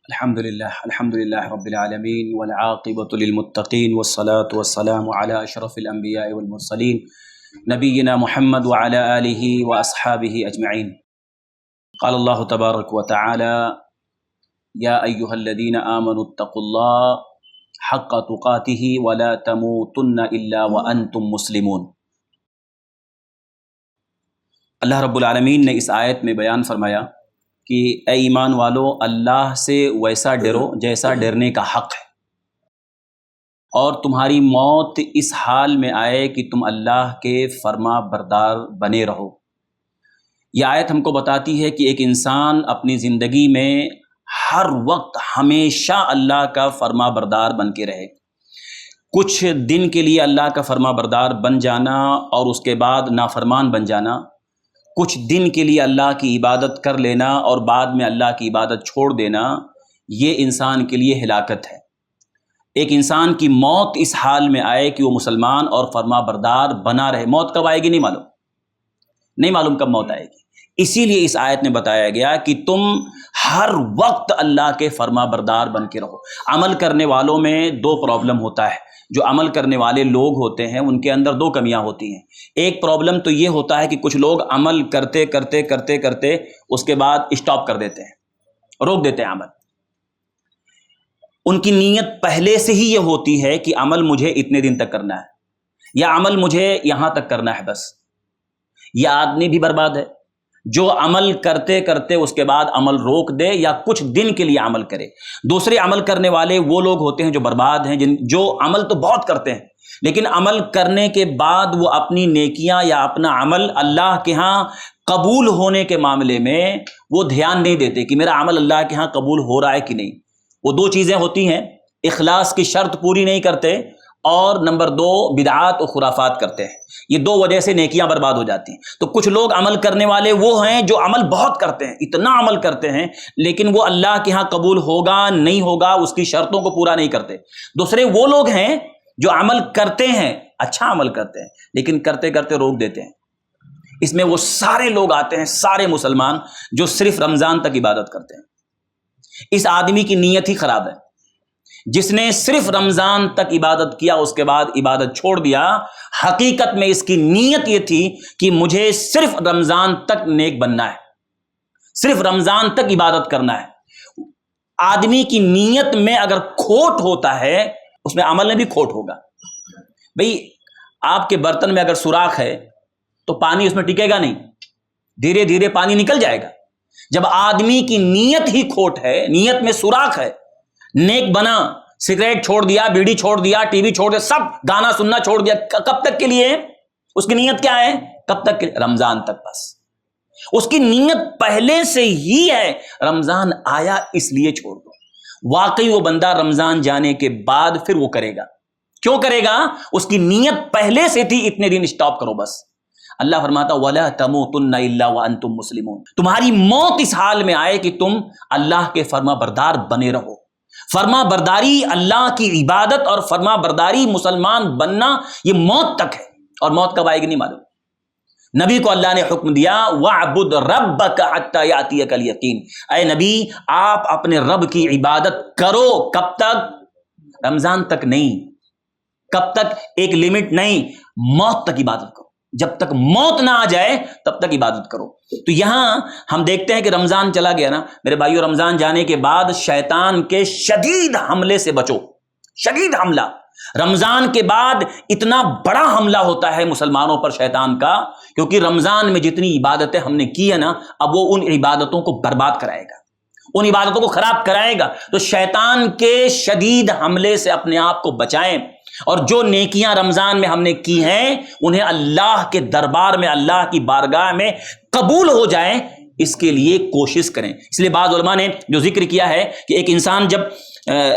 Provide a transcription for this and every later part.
الحمد للہ رب العالمین والعاقبۃ للمتقین والصلاة والسلام علی اشرف الانبیاء والمرسلین نبینا محمد وعلی آلہ واصحابہ اجمعین۔ قال اللہ تبارک وتعالی یا ایہا الذین آمنوا اتقوا اللہ حق تقاتہ ولا تموتن الا وانتم مسلمون۔ اللہ رب العالمین نے اس آیت میں بیان فرمایا کہ اے ایمان والو، اللہ سے ویسا ڈرو جیسا ڈرنے کا حق ہے، اور تمہاری موت اس حال میں آئے کہ تم اللہ کے فرما بردار بنے رہو۔ یہ آیت ہم کو بتاتی ہے کہ ایک انسان اپنی زندگی میں ہر وقت ہمیشہ اللہ کا فرما بردار بن کے رہے۔ کچھ دن کے لیے اللہ کا فرما بردار بن جانا اور اس کے بعد نافرمان بن جانا، کچھ دن کے لیے اللہ کی عبادت کر لینا اور بعد میں اللہ کی عبادت چھوڑ دینا، یہ انسان کے لیے ہلاکت ہے۔ ایک انسان کی موت اس حال میں آئے کہ وہ مسلمان اور فرما بردار بنا رہے۔ موت کب آئے گی نہیں معلوم کب موت آئے گی۔ اسی لیے اس آیت میں بتایا گیا کہ تم ہر وقت اللہ کے فرما بردار بن کے رہو۔ عمل کرنے والوں میں دو پرابلم ہوتا ہے۔ جو عمل کرنے والے لوگ ہوتے ہیں ان کے اندر دو کمیاں ہوتی ہیں۔ ایک پرابلم تو یہ ہوتا ہے کہ کچھ لوگ عمل کرتے کرتے کرتے کرتے اس کے بعد اسٹاپ کر دیتے ہیں، روک دیتے ہیں عمل۔ ان کی نیت پہلے سے ہی یہ ہوتی ہے کہ عمل مجھے اتنے دن تک کرنا ہے، یا عمل مجھے یہاں تک کرنا ہے بس۔ یہ آدمی بھی برباد ہے جو عمل کرتے کرتے اس کے بعد عمل روک دے یا کچھ دن کے لیے عمل کرے۔ دوسرے عمل کرنے والے وہ لوگ ہوتے ہیں جو برباد ہیں، جو عمل تو بہت کرتے ہیں لیکن عمل کرنے کے بعد وہ اپنی نیکیاں یا اپنا عمل اللہ کے ہاں قبول ہونے کے معاملے میں وہ دھیان نہیں دیتے کہ میرا عمل اللہ کے ہاں قبول ہو رہا ہے کہ نہیں۔ وہ دو چیزیں ہوتی ہیں، اخلاص کی شرط پوری نہیں کرتے، اور نمبر دو بدعات و خرافات کرتے ہیں۔ یہ دو وجہ سے نیکیاں برباد ہو جاتی ہیں۔ تو کچھ لوگ عمل کرنے والے وہ ہیں جو عمل بہت کرتے ہیں، اتنا عمل کرتے ہیں لیکن وہ اللہ کے ہاں قبول ہوگا نہیں ہوگا اس کی شرطوں کو پورا نہیں کرتے۔ دوسرے وہ لوگ ہیں جو عمل کرتے ہیں، اچھا عمل کرتے ہیں لیکن کرتے کرتے روک دیتے ہیں۔ اس میں وہ سارے لوگ آتے ہیں، سارے مسلمان جو صرف رمضان تک عبادت کرتے ہیں۔ اس آدمی کی نیت ہی خراب ہے۔ جس نے صرف رمضان تک عبادت کیا اس کے بعد عبادت چھوڑ دیا، حقیقت میں اس کی نیت یہ تھی کہ مجھے صرف رمضان تک نیک بننا ہے، صرف رمضان تک عبادت کرنا ہے۔ آدمی کی نیت میں اگر کھوٹ ہوتا ہے اس میں عمل میں بھی کھوٹ ہوگا۔ بھئی آپ کے برتن میں اگر سوراخ ہے تو پانی اس میں ٹکے گا نہیں، دھیرے دھیرے پانی نکل جائے گا۔ جب آدمی کی نیت ہی کھوٹ ہے، نیت میں سوراخ ہے، نیک بنا، سگریٹ چھوڑ دیا، بیڑی چھوڑ دیا، ٹی وی چھوڑ دیا، سب گانا سننا چھوڑ دیا، کب تک کے لیے؟ اس کی نیت کیا ہے؟ کب تک کے؟ رمضان تک بس۔ اس کی نیت پہلے سے ہی ہے رمضان آیا اس لیے چھوڑ دو۔ واقعی وہ بندہ رمضان جانے کے بعد پھر وہ کرے گا۔ کیوں کرے گا؟ اس کی نیت پہلے سے تھی اتنے دن اسٹاپ کرو بس۔ اللہ فرماتا وَلَا تَمُوتُنَّ إِلَّا وَأَنْتُمْ مُسْلِمُونَ، تمہاری موت اس حال میں آئے کہ تم اللہ کے فرما بردار بنے رہو۔ فرما برداری اللہ کی عبادت اور فرما برداری مسلمان بننا یہ موت تک ہے، اور موت کب آئے گی نہیں معلوم۔ نبی کو اللہ نے حکم دیا وَاعْبُدْ رَبَّكَ حَتَّى يَأْتِيَكَ الْيَقِينُ، اے نبی آپ اپنے رب کی عبادت کرو۔ کب تک؟ رمضان تک نہیں۔ کب تک؟ ایک لمٹ نہیں، موت تک عبادت کرو۔ جب تک موت نہ آ جائے تب تک عبادت کرو۔ تو یہاں ہم دیکھتے ہیں کہ رمضان چلا گیا نا میرے بھائیو، رمضان جانے کے بعد شیطان کے شدید حملے سے بچو۔ شدید حملہ رمضان کے بعد اتنا بڑا حملہ ہوتا ہے مسلمانوں پر شیطان کا، کیونکہ رمضان میں جتنی عبادتیں ہم نے کی ہے نا، اب وہ ان عبادتوں کو برباد کرائے گا، ان عبادتوں کو خراب کرائے گا۔ تو شیطان کے شدید حملے سے اپنے آپ کو بچائیں، اور جو نیکیاں رمضان میں ہم نے کی ہیں انہیں اللہ کے دربار میں، اللہ کی بارگاہ میں قبول ہو جائیں، اس کے لیے کوشش کریں۔ اس لیے بعض علماء نے جو ذکر کیا ہے کہ ایک انسان جب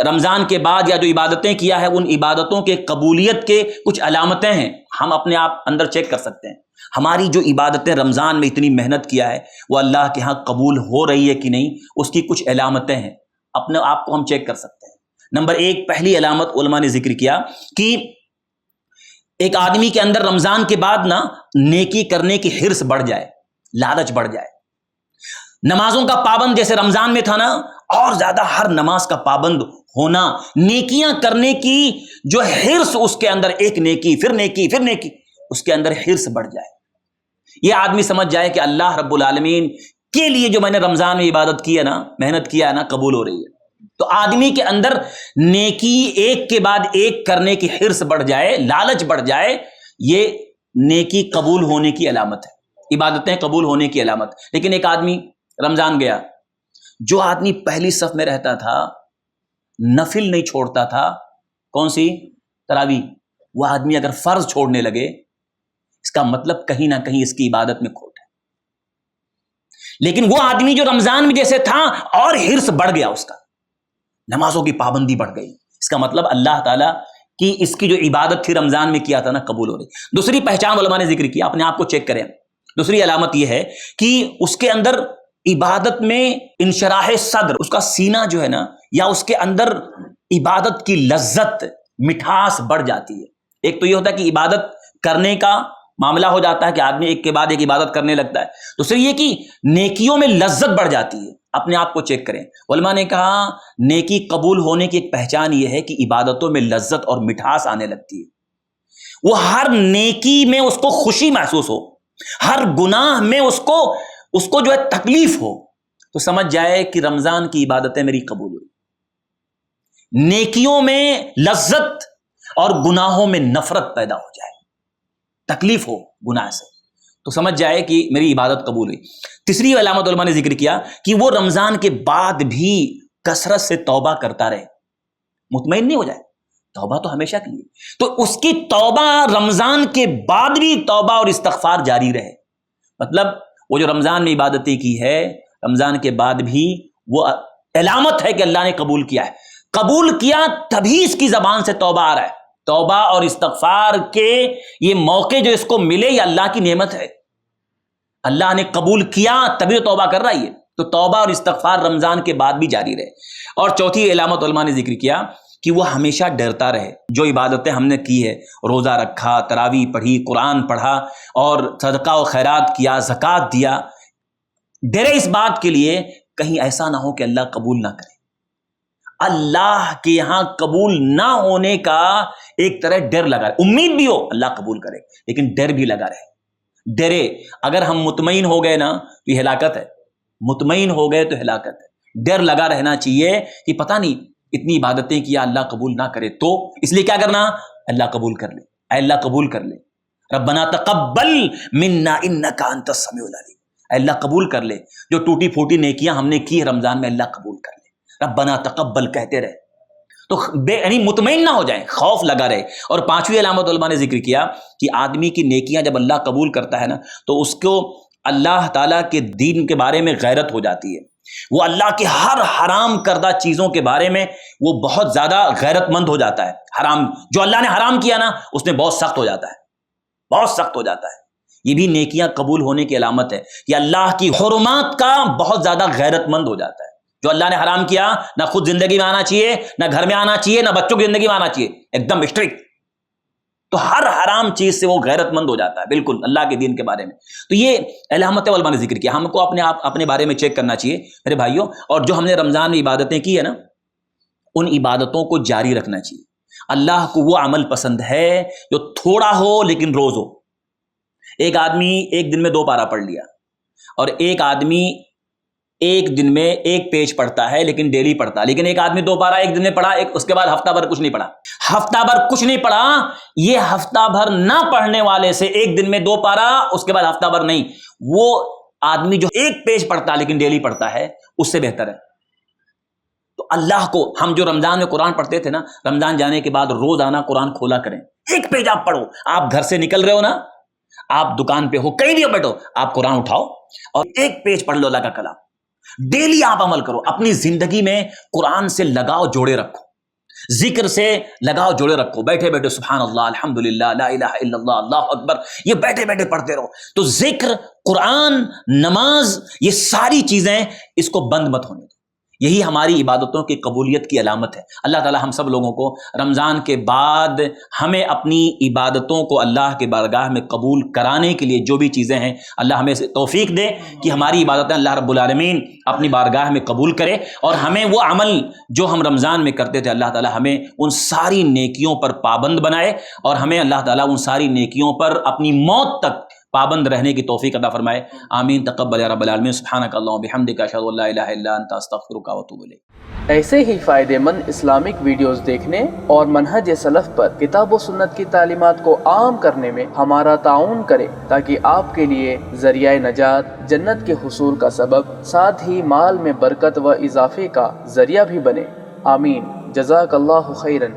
رمضان کے بعد یا جو عبادتیں کیا ہے ان عبادتوں کے قبولیت کے کچھ علامتیں ہیں، ہم اپنے آپ اندر چیک کر سکتے ہیں۔ ہماری جو عبادتیں رمضان میں اتنی محنت کیا ہے وہ اللہ کے ہاں قبول ہو رہی ہے کہ نہیں، اس کی کچھ علامتیں ہیں، اپنے آپ کو ہم چیک کر سکتے ہیں۔ نمبر ایک، پہلی علامت علماء نے ذکر کیا کہ ایک آدمی کے اندر رمضان کے بعد نا نیکی کرنے کی حرص بڑھ جائے، لالچ بڑھ جائے۔ نمازوں کا پابند جیسے رمضان میں تھا نا، اور زیادہ ہر نماز کا پابند ہونا، نیکیاں کرنے کی جو حرص اس کے اندر، ایک نیکی پھر نیکی پھر نیکی، اس کے اندر حرص بڑھ جائے. یہ آدمی سمجھ جائے کہ اللہ رب العالمین کے لیے جو میں نے رمضان میں عبادت کی ہے نا، محنت کیا ہے نا، قبول ہو رہی ہے. تو آدمی کے اندر نیکی ایک کے بعد ایک کرنے کی حرص بڑھ جائے، لالچ بڑھ جائے، یہ نیکی قبول ہونے کی علامت ہے، عبادتیں قبول ہونے کی علامت. لیکن ایک آدمی رمضان گیا، جو آدمی پہلی صف میں رہتا تھا، نفل نہیں چھوڑتا تھا، کون سی؟ تراویح، وہ آدمی اگر فرض چھوڑنے لگے، اس کا مطلب کہیں نہ کہیں اس کی عبادت میں کھوٹ ہے. لیکن وہ آدمی جو رمضان میں جیسے تھا اور حرص بڑھ گیا، اس کا نمازوں کی پابندی بڑھ گئی، اس کا مطلب اللہ تعالیٰ کی اس کی جو عبادت تھی رمضان میں کیا تھا نا، قبول ہو رہی. دوسری پہچان علماء نے ذکر کیا، اپنے آپ کو چیک کریں. دوسری علامت یہ ہے کہ اس کے اندر عبادت میں انشراح صدر، اس کا سینہ جو ہے نا، یا اس کے اندر عبادت کی لذت، مٹھاس بڑھ جاتی ہے. ایک تو یہ ہوتا ہے کہ عبادت کرنے کا معاملہ ہو جاتا ہے کہ آدمی ایک کے بعد ایک عبادت کرنے لگتا ہے. دوسری یہ کہ نیکیوں میں لذت بڑھ جاتی ہے. اپنے آپ کو چیک کریں. علماء نے کہا نیکی قبول ہونے کی ایک پہچان یہ ہے کہ عبادتوں میں لذت اور مٹھاس آنے لگتی ہے. وہ ہر نیکی میں اس کو خوشی محسوس ہو، ہر گناہ میں اس کو جو ہے تکلیف ہو، تو سمجھ جائے کہ رمضان کی عبادتیں میری قبول ہوئی. نیکیوں میں لذت اور گناہوں میں نفرت پیدا ہو جائے، تکلیف ہو گناہ سے، تو سمجھ جائے کہ میری عبادت قبول ہوئی. تیسری علامت علماء نے ذکر کیا کہ وہ رمضان کے بعد بھی کثرت سے توبہ کرتا رہے، مطمئن نہیں ہو جائے. توبہ تو ہمیشہ کے لیے، تو اس کی توبہ رمضان کے بعد بھی توبہ اور استغفار جاری رہے. مطلب وہ جو رمضان میں عبادتیں کی ہے، رمضان کے بعد بھی وہ علامت ہے کہ اللہ نے قبول کیا ہے. قبول کیا تبھی اس کی زبان سے توبہ آ رہا ہے. توبہ اور استغفار کے یہ موقع جو اس کو ملے، یہ اللہ کی نعمت ہے. اللہ نے قبول کیا تبھی توبہ کر رہا ہے. تو توبہ اور استغفار رمضان کے بعد بھی جاری رہے. اور چوتھی علامت علماء نے ذکر کیا کہ وہ ہمیشہ ڈرتا رہے. جو عبادتیں ہم نے کی ہے، روزہ رکھا، تراویح پڑھی، قرآن پڑھا اور صدقہ و خیرات کیا، زکوٰۃ دیا، ڈرے اس بات کے لیے کہیں ایسا نہ ہو کہ اللہ قبول نہ کرے. اللہ کے یہاں قبول نہ ہونے کا ایک طرح ڈر لگا رہے. امید بھی ہو اللہ قبول کرے، لیکن ڈر بھی لگا رہے. ڈرے، اگر ہم مطمئن ہو گئے نا تو یہ ہلاکت ہے. مطمئن ہو گئے تو ہلاکت ہے. ڈر لگا رہنا چاہیے کہ پتہ نہیں اتنی عبادتیں کیا اللہ قبول نہ کرے، تو اس لیے کیا کرنا؟ اللہ قبول کر لے، اے اللہ قبول کر لے. ربنا تقبل منا انک انت السمیع العلیم. اے اللہ قبول کر لے جو ٹوٹی پھوٹی نیکیاں ہم نے کی رمضان میں، اللہ قبول کر لے. ربنا تقبل کہتے رہے، تو یعنی مطمئن نہ ہو جائیں، خوف لگا رہے. اور پانچویں علامت علماء نے ذکر کیا کہ آدمی کی نیکیاں جب اللہ قبول کرتا ہے نا، تو اس کو اللہ تعالیٰ کے دین کے بارے میں غیرت ہو جاتی ہے. وہ اللہ کے ہر حرام کردہ چیزوں کے بارے میں وہ بہت زیادہ غیرت مند ہو جاتا ہے. حرام جو اللہ نے حرام کیا نا، اس میں بہت سخت ہو جاتا ہے، بہت سخت ہو جاتا ہے. یہ بھی نیکیاں قبول ہونے کی علامت ہے کہ اللہ کی حرمات کا بہت زیادہ غیرت مند ہو جاتا ہے. جو اللہ نے حرام کیا، نہ خود زندگی میں آنا چاہیے، نہ گھر میں آنا چاہیے، نہ بچوں کی زندگی میں آنا چاہیے، ایک دم اسٹرکٹ. تو ہر حرام چیز سے وہ غیرت مند ہو جاتا ہے بالکل اللہ کے دین کے بارے میں. تو یہ علامت علماء نے ذکر کیا. ہم کو اپنے بارے میں چیک کرنا چاہیے میرے بھائیوں. اور جو ہم نے رمضان میں عبادتیں کی ہے نا، ان عبادتوں کو جاری رکھنا چاہیے. اللہ کو وہ عمل پسند ہے جو تھوڑا ہو لیکن روز ہو. ایک آدمی ایک دن میں 2 پارہ پڑھ لیا، اور ایک آدمی ایک دن میں 1 پیج پڑھتا ہے لیکن ڈیلی پڑھتا ہے. لیکن ایک آدمی 2 پارہ ایک دن میں پڑھا، اس کے بعد ہفتہ بھر کچھ نہیں پڑھا. ہفتہ بھر کچھ نہیں پڑھا، یہ ہفتہ بھر نہ پڑھنے والے سے ایک دن میں 2 پارہ اس کے بعد ہفتہ بھر نہیں، وہ آدمی جو 1 پیج پڑھتا ہے لیکن ڈیلی پڑھتا ہے، اس سے بہتر ہے. تو اللہ کو ہم جو رمضان میں قرآن پڑھتے تھے نا، رمضان جانے کے بعد روزانہ قرآن کھولا کریں. 1 پیج آپ پڑھو. آپ گھر سے نکل رہے ہو نا، آپ دکان پہ ہو، کہیں بھی بیٹھو، آپ قرآن اٹھاؤ اور 1 پیج پڑھ لو اللہ کا کلام. ڈیلی آپ عمل کرو. اپنی زندگی میں قرآن سے لگاؤ جوڑے رکھو، ذکر سے لگاؤ جوڑے رکھو. بیٹھے بیٹھے سبحان اللہ، الحمدللہ، لا الہ الا اللہ، اللہ اکبر، یہ بیٹھے بیٹھے پڑھتے رہو. تو ذکر، قرآن، نماز، یہ ساری چیزیں اس کو بند مت ہونے دو. یہی ہماری عبادتوں کی قبولیت کی علامت ہے۔ اللہ تعالی ہم سب لوگوں کو رمضان کے بعد ہمیں اپنی عبادتوں کو اللہ کے بارگاہ میں قبول کرانے کے لیے جو بھی چیزیں ہیں اللہ ہمیں توفیق دے کہ ہماری عبادتیں اللہ رب العالمین اپنی بارگاہ میں قبول کرے، اور ہمیں وہ عمل جو ہم رمضان میں کرتے تھے اللہ تعالی ہمیں ان ساری نیکیوں پر پابند بنائے، اور ہمیں اللہ تعالی ان ساری نیکیوں پر اپنی موت تک پابند رہنے کی توفیق عطا فرمائے۔ آمین تقبل یا رب العالمین۔ سبحانک اللہم بحمدک، اشہد ان لا الہ الا انت، استغفرک و اتوب الیک۔ ایسے ہی فائدہ مند اسلامک ویڈیوز دیکھنے اور منہج سلف پر کتاب و سنت کی تعلیمات کو عام کرنے میں ہمارا تعاون کریں، تاکہ آپ کے لیے ذریعہ نجات، جنت کے حصول کا سبب، ساتھ ہی مال میں برکت و اضافے کا ذریعہ بھی بنے۔ آمین۔ جزاک اللہ خیرن۔